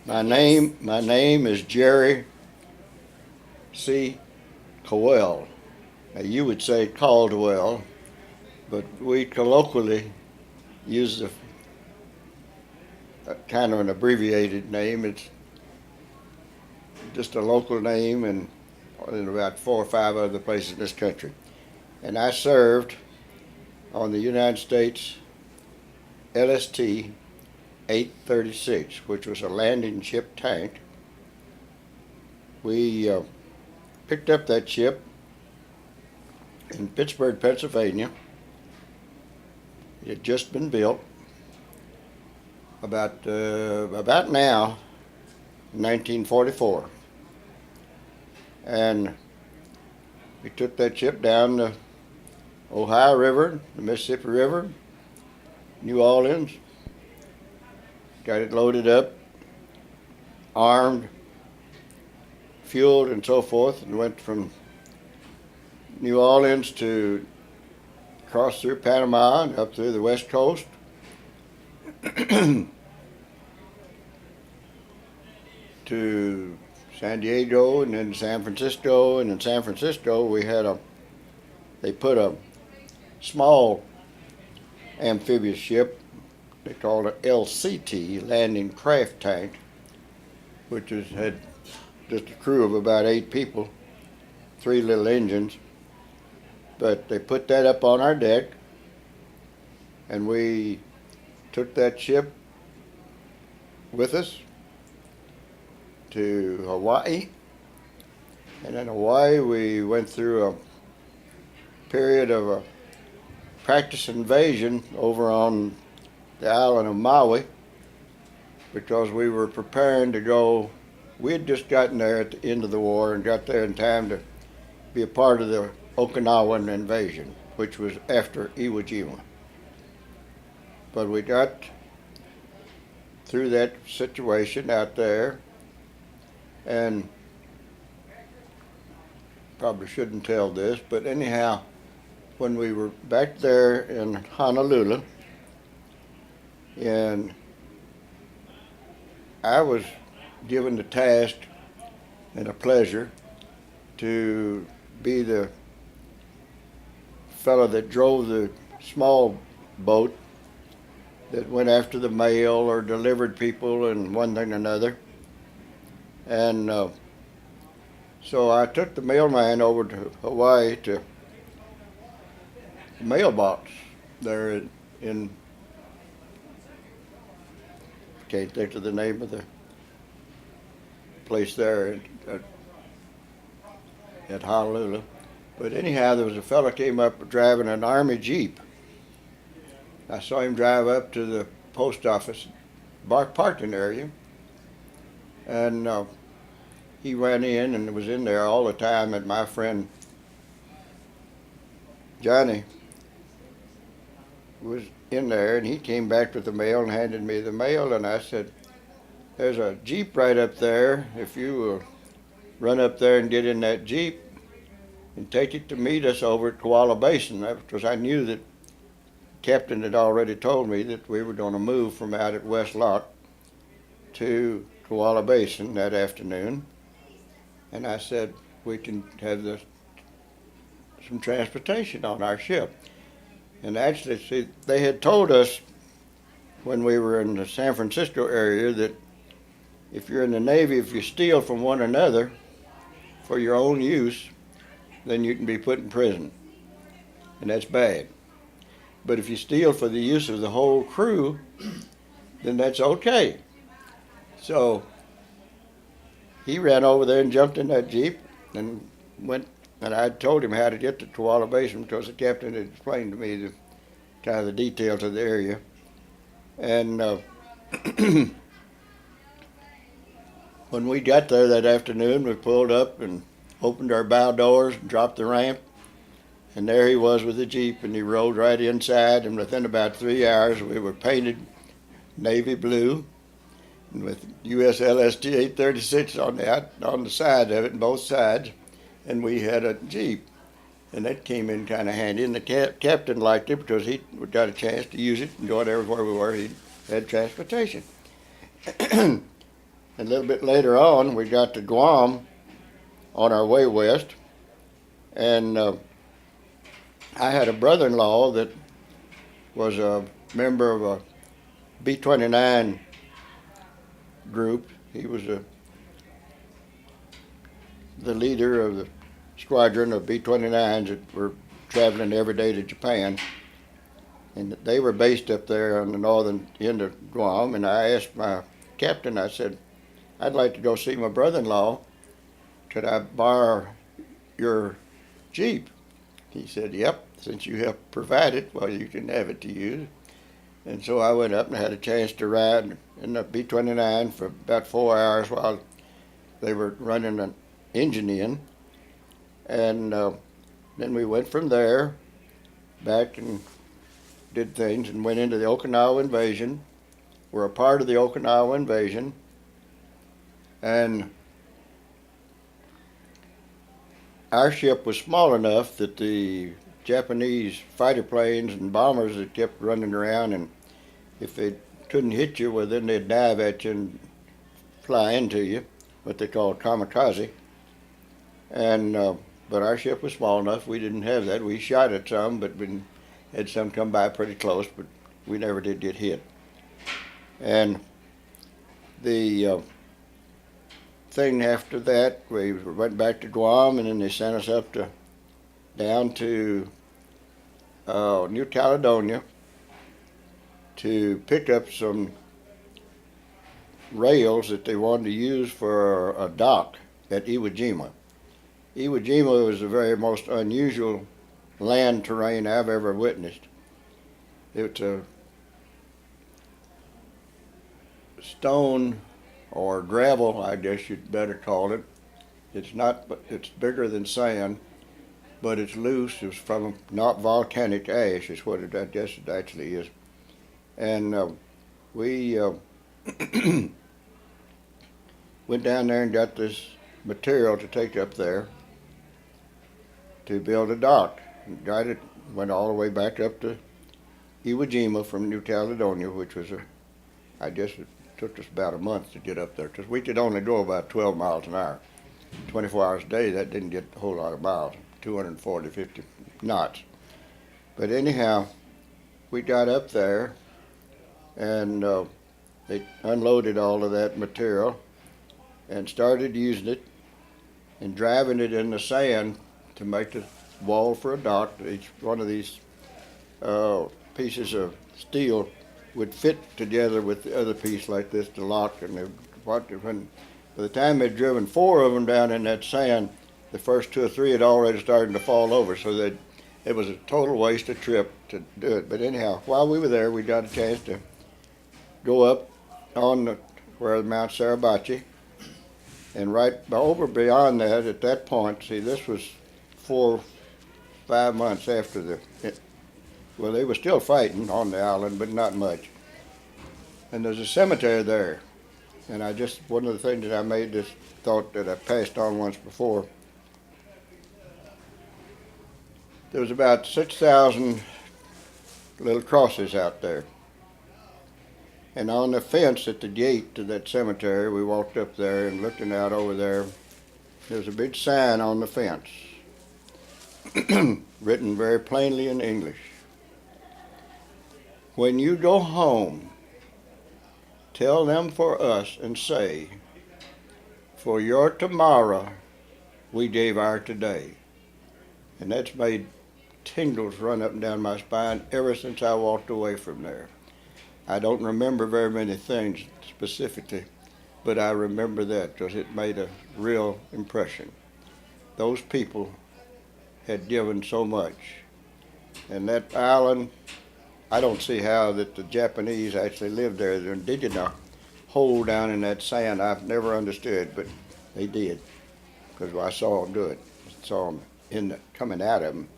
My name is Jere C. Caldwell. Now you would say Caldwell, but we colloquially use kind of an abbreviated name. It's just a local name in about 4 or 5 other places in this country. And I served on the United States LST 836, which was a landing ship tank. We picked up that ship in Pittsburgh, Pennsylvania. It had just been built about now, 1944, and we took that ship down the Ohio River, the Mississippi River, New Orleans, got it loaded up, armed, fueled, and so forth, and went from New Orleans to cross through Panama and up through the West Coast. To San Diego and then San Francisco, and in San Francisco they put a small amphibious ship, they called it LCT, landing craft tank, which had just a crew of about 8 people, 3 little engines. But they put that up on our deck, and we took that ship with us to Hawaii. And in Hawaii we went through a period of a practice invasion over on the island of Maui, because we were preparing to go. We had just gotten there at the end of the war and got there in time to be a part of the Okinawan invasion, which was after Iwo Jima. But we got through that situation out there, and probably shouldn't tell this, but anyhow, when we were back there in Honolulu, and I was given the task and a pleasure to be the fellow that drove the small boat that went after the mail or delivered people and one thing or another. And so I took the mailman over to Hawaii to the mailbox there in can't think of the name of the place there at Honolulu. But anyhow, there was a fellow came up driving an Army Jeep. I saw him drive up to the post office parking area, and he went in and was in there all the time. And my friend Johnny was in there, and he came back with the mail and handed me the mail, and I said, "There's a Jeep right up there. If you will run up there and get in that Jeep and take it to meet us over at Koala Basin," because I knew that the captain had already told me that we were going to move from out at West Lock to Koala Basin that afternoon. And I said, "We can have some transportation on our ship." And actually, see, they had told us when we were in the San Francisco area that if you're in the Navy, if you steal from one another for your own use, then you can be put in prison, and that's bad. But if you steal for the use of the whole crew, then that's okay. So he ran over there and jumped in that Jeep and went. And I told him how to get to Koala Basin because the captain had explained to me the kind of the details of the area. And when we got there that afternoon, we pulled up and opened our bow doors and dropped the ramp. And there he was with the Jeep, and he rolled right inside. And within about 3 hours, we were painted navy blue, and with USLST 836 on the side of it, on both sides. And we had a Jeep, and that came in kind of handy. And the captain liked it because he got a chance to use it and go everywhere we were. He had transportation. And a little bit later on, we got to Guam on our way west, and I had a brother-in-law that was a member of a B-29 group. He was the leader of the squadron of B-29s that were traveling every day to Japan. And they were based up there on the northern end of Guam. And I asked my captain, I said, I'd like to go see my brother-in-law. Could I borrow your Jeep? He said, yep, since you have provided, well, you can have it to use. And so I went up and had a chance to ride in the B-29 for about 4 hours while they were running an engine in. And then we went from there back and did things and went into the Okinawa invasion. We're a part of the Okinawa invasion. And our ship was small enough that the Japanese fighter planes and bombers that kept running around, and if they couldn't hit you, well, then they'd dive at you and fly into you, what they call kamikaze. And but our ship was small enough, we didn't have that. We shot at some, but we had some come by pretty close, but we never did get hit. And the thing after that, we went back to Guam, and then they sent us up down to New Caledonia to pick up some rails that they wanted to use for a dock at Iwo Jima. Iwo Jima was the very most unusual land terrain I've ever witnessed. It's a stone or gravel, I guess you'd better call it. It's not, it's bigger than sand, but it's loose. It's from not volcanic ash, is what I guess it actually is. And we went down there and got this material to take up there to build a dock. Got it, went all the way back up to Iwo Jima from New Caledonia, which was I guess it took us about a month to get up there, because we could only go about 12 miles an hour. 24 hours a day, that didn't get a whole lot of miles, 240, 50 knots. But anyhow, we got up there, and they unloaded all of that material and started using it and driving it in the sand to make the wall for a dock. Each one of these pieces of steel would fit together with the other piece like this to lock. And by the time they'd driven 4 of them down in that sand, the first 2 or 3 had already started to fall over, so that it was a total waste of trip to do it. But anyhow, while we were there, we got a chance to go up on where Mount Suribachi, and right over beyond that, at that point, see, this was 4 or 5 months after well, they were still fighting on the island, but not much. And there's a cemetery there. And one of the things that I made this thought that I passed on once before, there was about 6,000 little crosses out there. And on the fence at the gate to that cemetery, we walked up there and looking out over there, there's a big sign on the fence, written very plainly in English. When you go home, tell them for us and say, for your tomorrow, we gave our today. And that's made tingles run up and down my spine ever since I walked away from there. I don't remember very many things specifically, but I remember that because it made a real impression. Those people had given so much. And that island, I don't see how that the Japanese actually lived there. They're digging a hole down in that sand. I've never understood, but they did, because I saw them do it. I saw them coming out of them.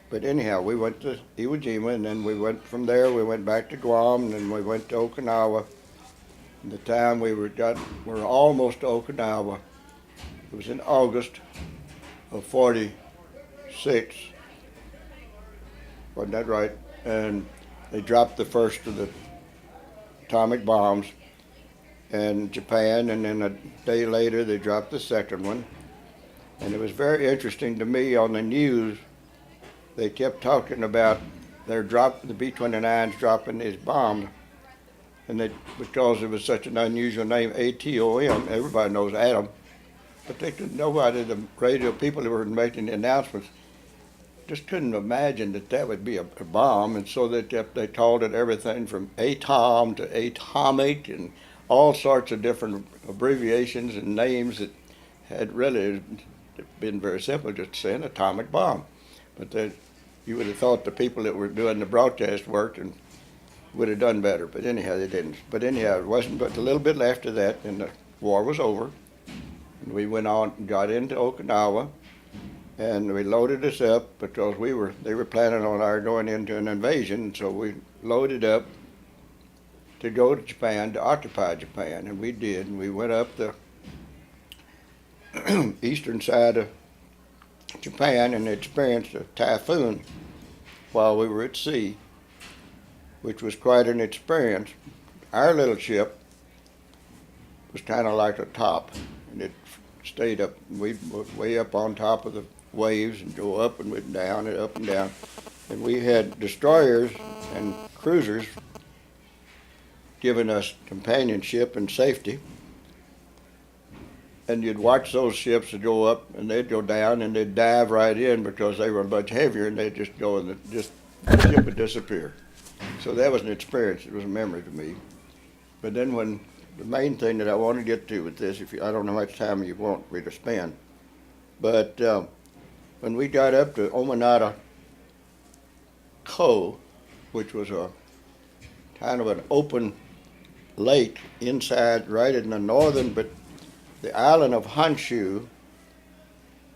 But anyhow, we went to Iwo Jima, and then we went from there. We went back to Guam, and then we went to Okinawa. And the time we were almost to Okinawa, it was in August of '46. Wasn't that right? And they dropped the first of the atomic bombs, and Japan, and then a day later they dropped the second one. And it was very interesting to me on the news. They kept talking about the B-29s dropping these bombs, and because it was such an unusual name, ATOM, everybody knows atom, but nobody, the radio people who were making the announcements, just couldn't imagine that would be a bomb, and so they called it everything from atom to atomic and all sorts of different abbreviations and names that had really been very simple, just saying atomic bomb. But you would have thought the people that were doing the broadcast work and would have done better, but anyhow they didn't. But anyhow, it wasn't but a little bit after that, and the war was over, and we went on and got into Okinawa, and we loaded us up because they were planning on our going into an invasion, so we loaded up to go to Japan, to occupy Japan, and we did. And we went up the eastern side of Japan and experienced a typhoon while we were at sea, which was quite an experience. Our little ship was kind of like a top, and it stayed up, we were way up on top of the waves and go up and went down and up and down. And we had destroyers and cruisers giving us companionship and safety. And you'd watch those ships go up and they'd go down and they'd dive right in because they were much heavier, and they'd just go and the ship would disappear. So that was an experience. It was a memory to me. But then the main thing that I want to get to with this, I don't know how much time you want me to spend, but when we got up to Ominata Cove, which was a kind of an open lake inside, right in the northern, but the island of Honshu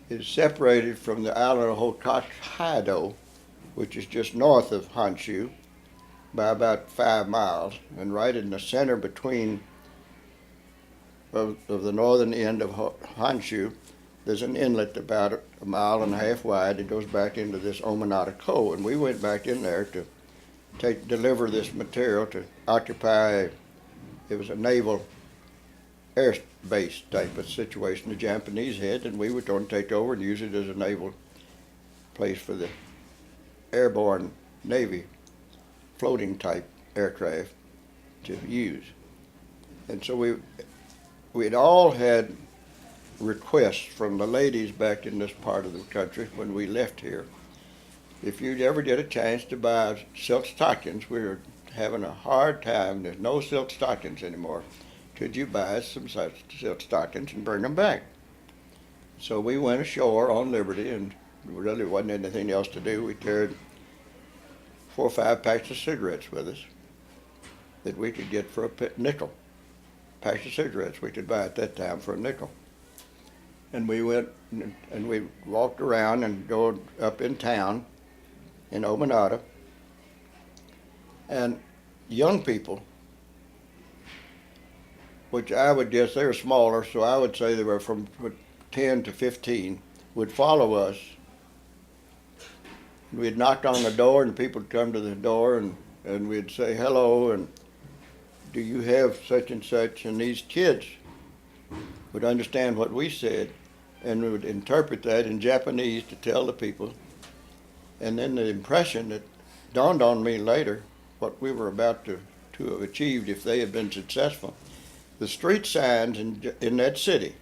is separated from the island of Hokkaido, which is just north of Honshu, by about 5 miles, and right in the center between of the northern end of Honshu, there's an inlet about a mile and a half wide that goes back into this Ominata Cove, and we went back in there to deliver this material to occupy. It was a naval air base type of situation the Japanese had, and we were going to take over and use it as a naval place for the airborne Navy floating type aircraft to use. And so we'd all had requests from the ladies back in this part of the country when we left here. If you ever get a chance to buy silk stockings, we were having a hard time. There's no silk stockings anymore. Could you buy some such silk stockings and bring them back? So we went ashore on Liberty, and there really wasn't anything else to do. We carried 4 or 5 packs of cigarettes with us that we could get for a nickel. Packs of cigarettes we could buy at that time for a nickel. And we went and we walked around and go up in town in Ominata. And young people, which I would guess they were smaller, so I would say they were from 10 to 15, would follow us. We'd knock on the door and people would come to the door, and we'd say hello, and do you have such and such? And these kids would understand what we said, and we would interpret that in Japanese to tell the people. And then the impression that dawned on me later, what we were about to have achieved if they had been successful. The street signs in that city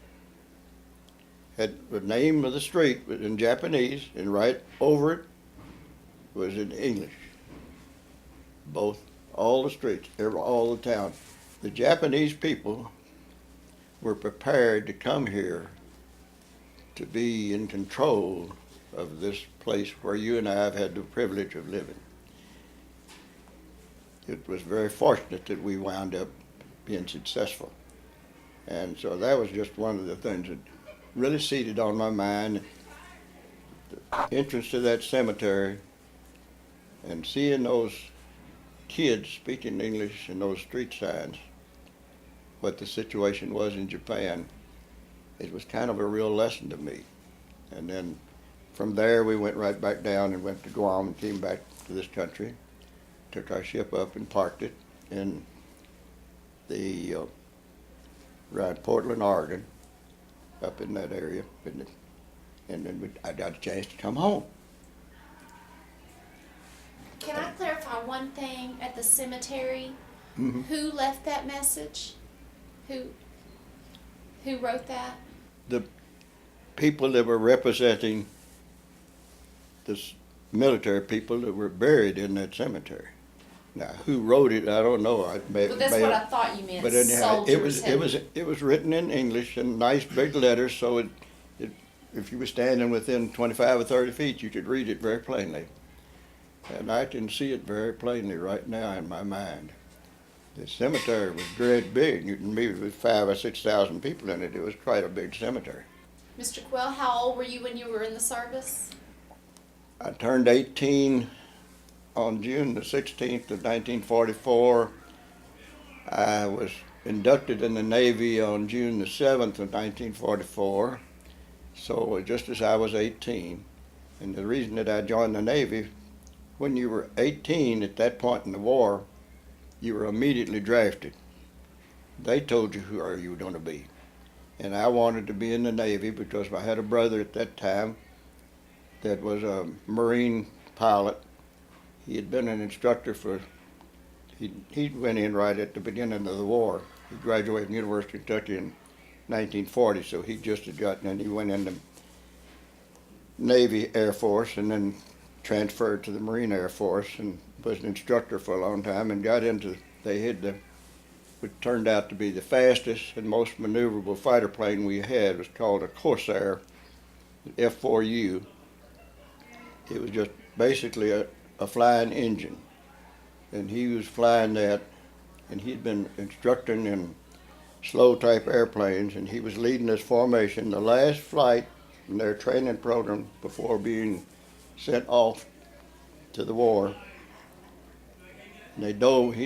had the name of the street in Japanese, and right over it was in English. All the streets, all the town. The Japanese people were prepared to come here to be in control of this place where you and I have had the privilege of living. It was very fortunate that we wound up being successful. And so that was just one of the things that really seated on my mind. The entrance to that cemetery and seeing those kids speaking English and those street signs, what the situation was in Japan, it was kind of a real lesson to me. And then from there we went right back down and went to Guam and came back to this country, took our ship up and parked it in the around Portland, Oregon, up in that area, and then I got a chance to come home. Can I clarify one thing at the cemetery? Mm-hmm. Who left that message? Who wrote that? The people that were representing the military people that were buried in that cemetery. Now, who wrote it, I don't know. Well, that's what I thought you meant. But anyhow, Soldiers it was written in English in nice big letters, so if you were standing within 25 or 30 feet, you could read it very plainly. And I can see it very plainly right now in my mind. The cemetery was great big. You can meet with 5,000 or 6,000 people in it. It was quite a big cemetery. Mr. Quell, how old were you when you were in the service? I turned 18 on June the 16th of 1944. I was inducted in the Navy on June the 7th of 1944, so just as I was 18. And the reason that I joined the Navy, when you were 18 at that point in the war, you were immediately drafted. They told you who you were going to be. And I wanted to be in the Navy because I had a brother at that time that was a Marine pilot. He had been an instructor he went in right at the beginning of the war. He graduated from the University of Kentucky in 1940, so he just had gotten in. He went into Navy Air Force and then transferred to the Marine Air Force and was an instructor for a long time and got into, they had what turned out to be the fastest and most maneuverable fighter plane we had. It was called a Corsair F-4U. It was just basically a flying engine. And he was flying that, and he'd been instructing in slow type airplanes, and he was leading this formation, the last flight in their training program before being sent off to the war. And he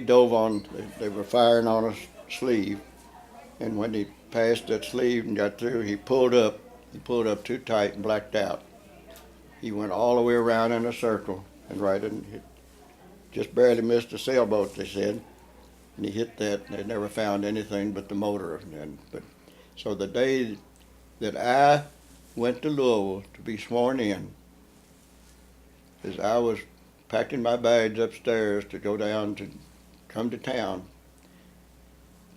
dove on, they were firing on a sleeve, and when he passed that sleeve and got through, he pulled up too tight and blacked out. He went all the way around in a circle and right in, just barely missed a sailboat, they said, and he hit that, and they never found anything but the motor. So the day that I went to Louisville to be sworn in, as I was packing my bags upstairs to go down to come to town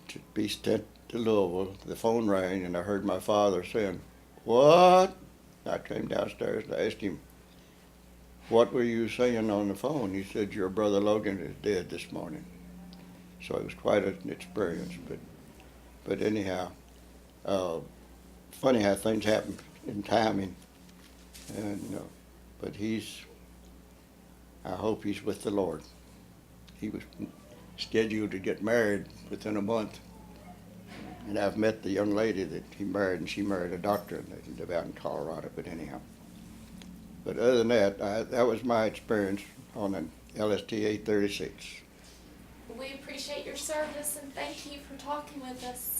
to be sent to Louisville, the phone rang, and I heard my father saying, "What?" I came downstairs and asked him, "What were you saying on the phone?" He said, "Your brother Logan is dead this morning." So it was quite an experience. But anyhow, funny how things happen in timing. And but I hope he's with the Lord. He was scheduled to get married within a month. And I've met the young lady that he married, and she married a doctor, and they live out in Colorado. But anyhow. But other than that, that was my experience on an LST 836. We appreciate your service and thank you for talking with us.